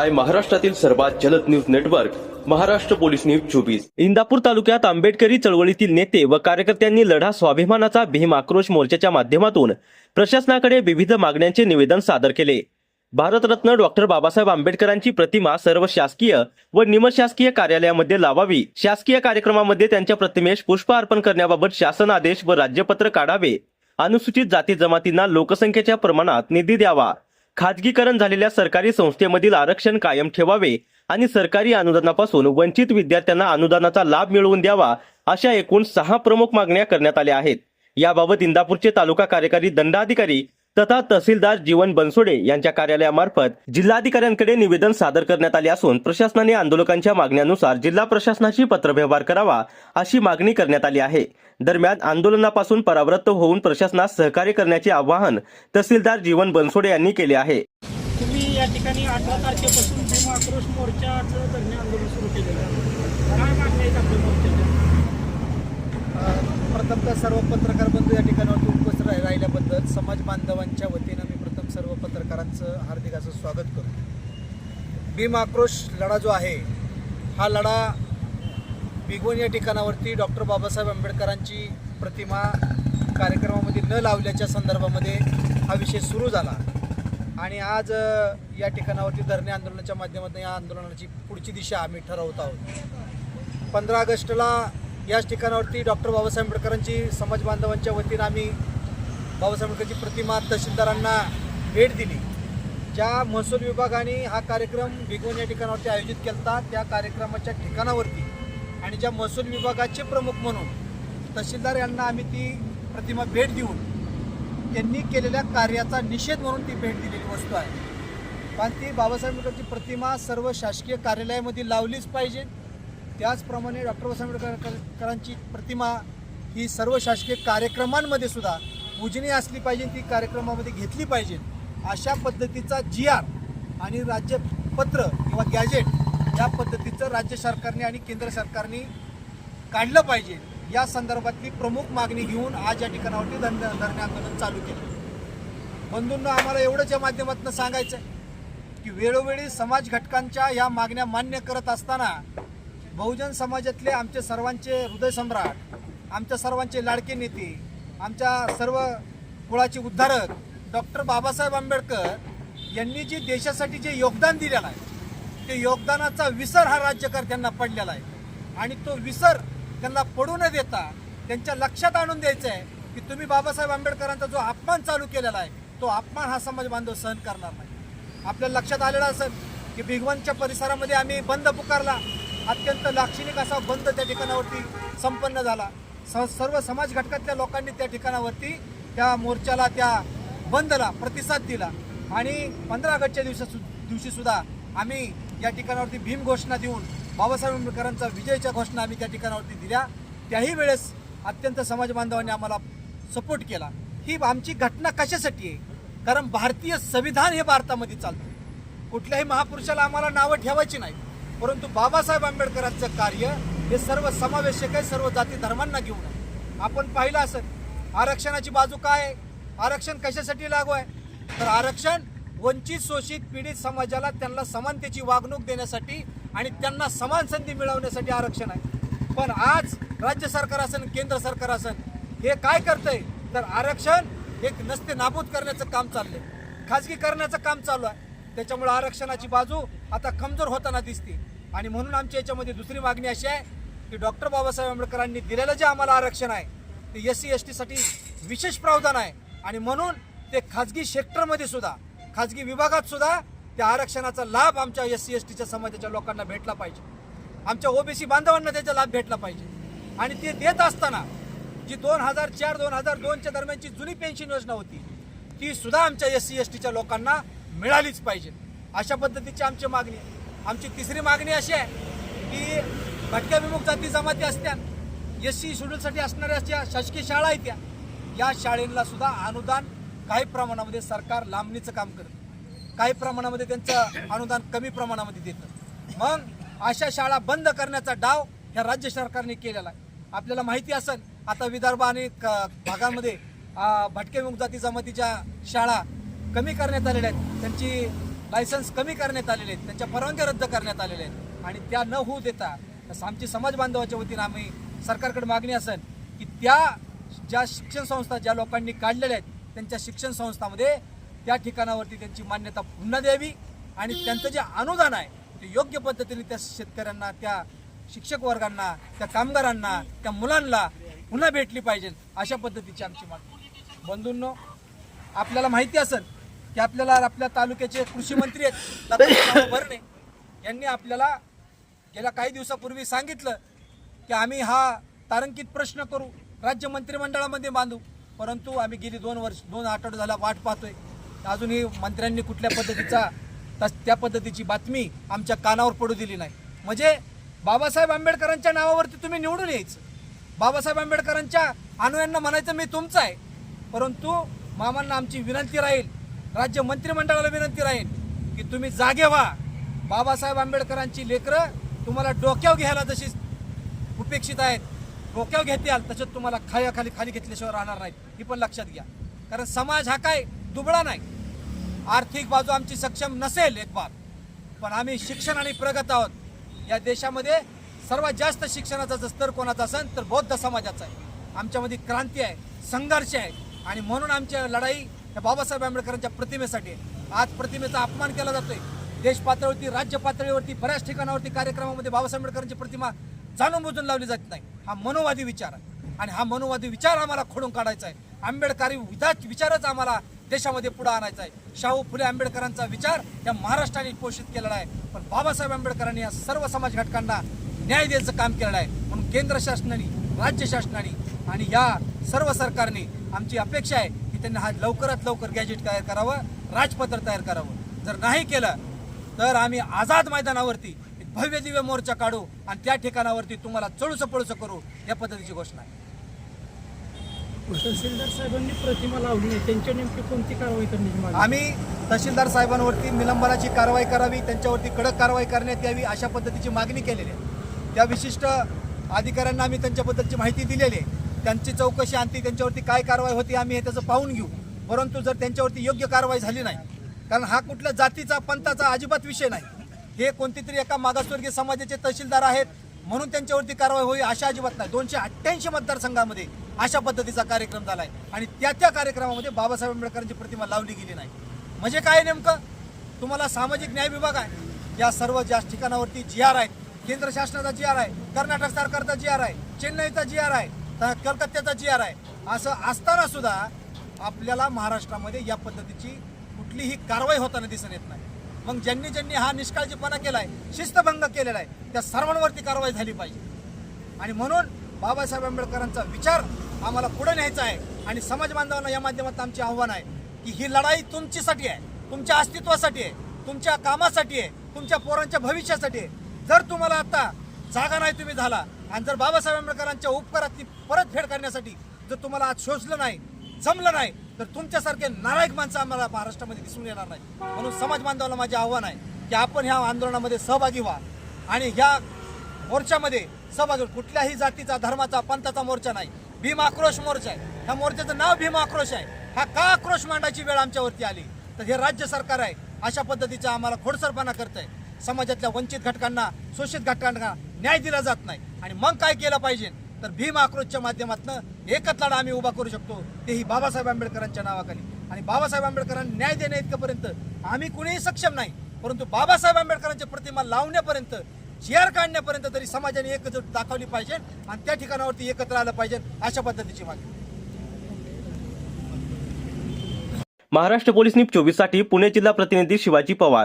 पाहताय महाराष्ट्रातील सर्वात जलद news network Maharashtra police news 24। Indapur तालुक्यात आंबेडकरी चळवळीतील नेते व कार्यकर्त्यांनी लढा स्वाभिमानाचा भीम आक्रोश मोर्चाच्या माध्यमातून प्रशासनाकडे विविध मागण्यांचे निवेदन सादर केले। भारतरत्न डॉक्टर बाबासाहेब आंबेडकरांची प्रतिमा सर्व शासकीय व निमशासकीय कार्यालयामध्ये लावावी, शासकीय कार्यक्रमामध्ये त्यांच्या प्रतिमेस पुष्प अर्पण करण्याबाबत शासन आदेश व राज्यपत्र काढावे, अनुसूचित जाती जमातींना लोकसंख्येच्या प्रमाणात निधी द्यावा, खाजगीकरण झालेल्या सरकारी संस्थेमधील आरक्षण कायम ठेवावे आणि सरकारी अनुदानापासून वंचित विद्यार्थ्यांना अनुदानाचा लाभ मिळवून द्यावा, अशा एकूण 6 प्रमुख मागण्या करण्यात आल्या आहेत। याबाबत इंदापूरचे तालुका कार्यकारी दंडाधिकारी तथा तहसीलदार जीवन बनसोडे यांच्या कार्यालयामार्फत जिल्हाधिकाऱ्यांकडे निवेदन सादर करण्यात आले असून प्रशासनाने आंदोलकांच्या मागण्यानुसार जिल्हा प्रशासनाशी पत्रव्यवहार करावा अशी मागणी करण्यात आली आहे। दरम्यान आंदोलनापासून परावृत्त होऊन प्रशासनास सहकार्य करण्याचे आवाहन तहसीलदार जीवन बनसोडे यांनी केले आहे। तुम्ही या ठिकाणी 18 तारखेपासून भीम आक्रोश मोर्चाचं धरणे आंदोलन सुरू केलेलं आहे, काय मागण्या आहेत आपल्या मोर्चाच्या? प्रथमतः सर्व पत्रकार बंधू या ठिकाणावरती उपस्थित राहिल्याबद्दल समाज बांधवांच्या वतीनं मी प्रथम सर्व पत्रकारांचं हार्दिक असं स्वागत करतो। भीम आक्रोश लढा जो आहे हा लढा भिगवण या ठिकाणावरती डॉक्टर बाबासाहेब आंबेडकरांची प्रतिमा कार्यक्रमामध्ये न लावल्याच्या संदर्भामध्ये हा विषय सुरू झाला आणि आज या ठिकाणावरती धरणे आंदोलनाच्या माध्यमातून या आंदोलनाची पुढची दिशा आम्ही ठरवत आहोत। 15 ऑगस्टला याच ठिकाणावरती डॉक्टर बाबासाहेब आंबेडकरांची समाज बांधवांच्या वतीनं आम्ही बाबासाहेब आंबेडकरांची प्रतिमा तहसीलदारांना भेट दिली। ज्या महसूल विभागाने हा कार्यक्रम भिगवण या ठिकाणावरती आयोजित केला त्या कार्यक्रमाच्या ठिकाणावरती आणि ज्या महसूल विभागाचे प्रमुख म्हणून तहसीलदार यांना आम्ही ती प्रतिमा भेट देऊन त्यांनी केलेल्या कार्याचा निषेध म्हणून ती भेट दिलेली वस्तू आहे। पण ती बाबासाहेब आंबेडकरांची प्रतिमा सर्व शासकीय कार्यालयामध्ये लावलीच पाहिजे, त्याचप्रमाणे डॉक्टर बाबासाहेब आंबेडकरांची प्रतिमा ही सर्व शासकीय कार्यक्रमांमध्ये सुद्धा पूजनीय असली पाहिजे, ती कार्यक्रमामध्ये घेतली पाहिजे अशा पद्धतीचा GR आणि राज्यपत्र किंवा गॅजेट या पद्धतीचं राज्य सरकारने आणि केंद्र सरकारने काढलं पाहिजे। या संदर्भातली प्रमुख मागणी घेऊन आज या ठिकाणावरती धरणे आंदोलन चालू केलं। बंधूंना आम्हाला एवढंच या माध्यमातून सांगायचं आहे की वेळोवेळी समाज घटकांच्या या मागण्या मान्य करत असताना बहुजन समाजातले आमचे सर्वांचे हृदयसम्राट, आमच्या सर्वांचे लाडके नेते, आमच्या सर्व कुळाचे उद्धारक डॉक्टर बाबासाहेब आंबेडकर यांनी जे देशासाठी जे योगदान दिलेलं आहे ते योगदानाचा विसर हा राज्यकर्त्यांना पडलेला आहे आणि तो विसर त्यांना पडू न देता त्यांच्या लक्षात आणून द्यायचं आहे की तुम्ही बाबासाहेब आंबेडकरांचा जो अपमान चालू केलेला आहे तो अपमान हा समाज बांधव सहन करणार नाही। आपल्या लक्षात आलेलं असेल की भिगवणच्या परिसरामध्ये आम्ही बंद पुकारला, अत्यंत लाक्षणिक असा बंद त्या ठिकाणावरती संपन्न झाला। सर्व समाज घटकातल्या लोकांनी त्या ठिकाणावरती त्या मोर्चाला, त्या बंदला प्रतिसाद दिला आणि 15 ऑगस्टच्या दिवशी सुद्धा आम्ही या ठिकाणावरती भीम घोषणा देऊन बाबासाहेब आंबेडकरांचा विजयाच्या घोषणा आम्ही त्या ठिकाणावरती दिल्या। त्याही वेळेस अत्यंत समाज बांधवांनी आम्हाला सपोर्ट केला। ही आमची घटना कशासाठी आहे? कारण भारतीय संविधान हे भारतामध्ये चालतं, कुठल्याही महापुरुषाला आम्हाला नावं ठेवायची नाही, परंतु बाबासाहेब आंबेडकरांचं कार्य हे सर्व समावेशक आहे, सर्व जाती धर्मांना घेऊन आहे। आपण पाहिलं असेल आरक्षणाची बाजू काय आहे, आरक्षण कशासाठी लागू आहे? तर आरक्षण वंचित शोषित पीडित समाजाला त्यांना समानतेची वागणूक देण्यासाठी आणि त्यांना समान संधी मिळवण्यासाठी आरक्षण आहे। पण आज राज्य सरकार असेल, केंद्र सरकार असेल, हे काय करतंय तर आरक्षण एक नसते नाबूद करण्याचं काम चाललंय, खाजगीकरणाचं काम चालू आहे। त्याच्यामुळे आरक्षणाची बाजू आता कमजोर होताना दिसते आणि म्हणून आमच्या याच्यामध्ये दुसरी मागणी अशी आहे की डॉक्टर बाबासाहेब आंबेडकरांनी दिलेलं जे आम्हाला आरक्षण आहे ते SC ST साठी विशेष प्रावधान आहे आणि म्हणून ते खाजगी सेक्टरमध्ये सुद्धा, खाजगी विभागात सुद्धा त्या आरक्षणाचा लाभ आमच्या SC STच्या समाजाच्या लोकांना भेटला पाहिजे, आमच्या OBC बांधवांना त्याचा लाभ भेटला पाहिजे आणि ते देत असताना जी 2004-2002च्या दरम्यानची जुनी पेन्शन योजना होती ती सुद्धा आमच्या SC STच्या लोकांना मिळालीच पाहिजे। अशा पद्धतीची आमची मागणी आहे। आमची तिसरी मागणी अशी आहे की भटक्या विमुक्त जाती जमाती असत्या, SC शेड्यूलसाठी असणाऱ्या ज्या शासकीय शाळा आहेत या शाळेला सुद्धा अनुदान काही प्रमाणामध्ये सरकार लांबणीचं काम करतं, काही प्रमाणामध्ये त्यांचं अनुदान कमी प्रमाणामध्ये देतं। मग अशा शाळा बंद करण्याचा डाव ह्या राज्य सरकारने केलेला आहे। आपल्याला माहिती असेल आता विदर्भ आणि भागांमध्ये भटके विमुक्त जाती जमातीच्या शाळा कमी करण्यात आलेल्या आहेत, त्यांची लायसन्स कमी करण्यात आलेले आहेत, त्यांच्या परवानग्या रद्द करण्यात आलेल्या आहेत आणि त्या न होऊ देता आमची समाज बांधवाच्या वतीनं आम्ही सरकारकडे मागणी असेल की त्या ज्या शिक्षण संस्था ज्या लोकांनी काढलेल्या आहेत त्यांच्या शिक्षण संस्थांमध्ये त्या ठिकाणावरती त्यांची मान्यता पुन्हा द्यावी आणि त्यांचं जे अनुदान आहे ते योग्य पद्धतीने त्या शेतकऱ्यांना, त्या शिक्षक वर्गांना, त्या कामगारांना, त्या मुलांना पुन्हा भेटली पाहिजे, अशा पद्धतीची आमची मागणी. बंधूंनो, आपल्याला माहिती असेल की आपल्या तालुक्याचे कृषी मंत्री आहेत दत्तात्रय भरणे यांनी आपल्याला गेल्या काही दिवसापूर्वी सांगितलं की आम्ही हा तारांकित प्रश्न करू, राज्य मंत्रिमंडळामध्ये बांधू. परंतु आम्ही गेली 2 आठवडे झाला वाट पाहतोय, अजूनही मंत्र्यांनी कुठल्या पद्धतीचा त्या पद्धतीची बातमी आमच्या कानावर पडू दिली नाही. म्हणजे बाबासाहेब आंबेडकरांच्या नावावरती तुम्ही निवडून यायचं, बाबासाहेब आंबेडकरांच्या अनुयायांना म्हणायचं मी तुमचं आहे. परंतु मामांना आमची विनंती राहील, राज्य मंत्रिमंडळाला विनंती राहील की तुम्ही जागे व्हा. बाबासाहेब आंबेडकरांची लेकरं तुम्हाला डोक्यावर घ्यायला जशी उपेक्षित आहेत, डोक्यावर घेतील तसंच तुम्हाला खाली घेतल्याशिवाय राहणार नाहीत, ही पण लक्षात घ्या. कारण समाज हा काय दुबळा नाही, आर्थिक बाजू आमची सक्षम नसेल एक बाब, पण आम्ही शिक्षण आणि प्रगत आहोत. या देशामध्ये सर्वात जास्त शिक्षणाचा जर स्तर कोणाचा असेल तर बौद्ध समाजाचा आहे. आमच्यामध्ये क्रांती आहे, संघर्ष आहे आणि म्हणून आमची लढाई या बाबासाहेब आंबेडकरांच्या प्रतिमेसाठी आहे. आज प्रतिमेचा अपमान केला जातोय. देश पातळीवरती, राज्य पातळीवरती, बऱ्याच ठिकाणावरती कार्यक्रमामध्ये बाबासाहेब आंबेडकरांची प्रतिमा जाणून बुजून लावली जात नाही. हा मनोवादी विचार आहे आणि हा मनोवादी विचार आम्हाला खोडून काढायचा आहे. आंबेडकरी विचारच आम्हाला देशामध्ये पुढे आणायचा आहे. शाहू फुले आंबेडकरांचा विचार या महाराष्ट्राने पोषित केलेला आहे, पण बाबासाहेब आंबेडकरांनी या सर्व समाज घटकांना न्याय द्यायचं काम केलेलं आहे. म्हणून केंद्र शासनाने, राज्य शासनाने आणि या सर्व सरकारने आमची अपेक्षा आहे की त्यांनी हा लवकरात लवकर गॅजेट तयार करावं, राजपत्र तयार करावं. जर नाही केलं तर आम्ही आझाद मैदानावरती एक भव्य दिव्य मोर्चा काढू आणि त्या ठिकाणावरती तुम्हाला चळूचं पळूचं करू, या पद्धतीची घोषणा आहे. तहसीलदार साहेबांनी प्रतिमा लावली नाही, त्यांच्या नेमकी कोणती कारवाई करण्याची मागणी? आम्ही तहसीलदार साहेबांवरती निलंबनाची कारवाई करावी, त्यांच्यावरती कडक कारवाई करण्यात यावी, अशा पद्धतीची मागणी केलेली आहे. त्या विशिष्ट अधिकाऱ्यांना आम्ही त्यांच्याबद्दलची माहिती दिलेली आहे. त्यांची चौकशी आणती, त्यांच्यावरती काय कारवाई होती आम्ही हे त्याचं पाहून घेऊ. परंतु जर त्यांच्यावरती योग्य कारवाई झाली नाही, कारण हा कुठल्या जातीचा, पंथाचा अजिबात विषय नाही, हे कोणती तरी एका मागासवर्गीय समाजाचे तहसीलदार आहेत म्हणून त्यांच्यावरती कारवाई होईल अशा अजिबात नाही. 288 मतदारसंघामध्ये अशा पद्धतीचा कार्यक्रम झाला आहे आणि त्या कार्यक्रमामध्ये बाबासाहेब आंबेडकरांची प्रतिमा लावली गेली नाही. म्हणजे काय नेमकं तुम्हाला सामाजिक न्याय विभाग आहे, या सर्व ज्या ठिकाणावरती GR आहेत, केंद्र शासनाचा GR आहे, कर्नाटक सरकारचा GR आहे, चेन्नईचा GR आहे, कलकत्त्याचा GR आहे, असं असताना सुद्धा आपल्याला महाराष्ट्रामध्ये या पद्धतीची कुठलीही कारवाई होताना दिसून येत नाही. मग ज्यांनी हा निष्काळजीपणा केलाय, शिस्तभंग केलेला आहे, त्या सर्वांवरती कारवाई झाली पाहिजे. आणि म्हणून बाबासाहेब आंबेडकरांचा विचार आम्हाला पुढे न्यायचा आहे आणि समाज बांधवांना या माध्यमातून आमचे आव्हान आहे की ही लढाई तुमच्यासाठी आहे, तुमच्या अस्तित्वासाठी आहे, तुमच्या कामासाठी आहे, तुमच्या पोरांच्या भविष्यासाठी आहे. जर तुम्हाला आता जागा नाही तुम्ही झाला आणि जर बाबासाहेब आंबेडकरांच्या उपकाराची परतफेड करण्यासाठी जर तुम्हाला आज शोषलं नाही, जमलं नाही, तर तुमच्यासारखे नालायक माणसं आम्हाला महाराष्ट्रामध्ये दिसून येणार नाही. म्हणून समाज बांधवांना माझे आव्हान आहे की आपण ह्या आंदोलनामध्ये सहभागी व्हा आणि ह्या मोर्चामध्ये सहभागी. कुठल्याही जातीचा, धर्माचा, पंथाचा मोर्चा नाही, भीम आक्रोश मोर्चा आहे. ह्या मोर्चाचं नाव भीम आक्रोश आहे. हा का आक्रोश मांडायची वेळ आमच्यावरती आली तर हे राज्य सरकार आहे अशा पद्धतीचा आम्हाला खोडसरपणा करतंय. समाजातल्या वंचित घटकांना, शोषित घटकांना न्याय दिला जात नाही. आणि मग काय केलं पाहिजे तर भीम आक्रोशच्या माध्यमातून एकच लढा आम्ही उभा करू शकतो, तेही बाबासाहेब आंबेडकरांच्या नावाखाली. आणि बाबासाहेब आंबेडकरांना न्याय देण्या इतकंपर्यंत आम्ही कुणीही सक्षम नाही, परंतु बाबासाहेब आंबेडकरांच्या प्रतिमा लावण्यापर्यंत, GR काढण्यापर्यंत तरी समाजाने एकजूट दाखवली पाहिजे आणि त्या ठिकाणावरती एकत्र आलं पाहिजे, अशा पद्धतीची मागणी. महाराष्ट्र पोलीस न्यूज 24 साठी पुणे जिल्हा प्रतिनिधी शिवाजी पवार.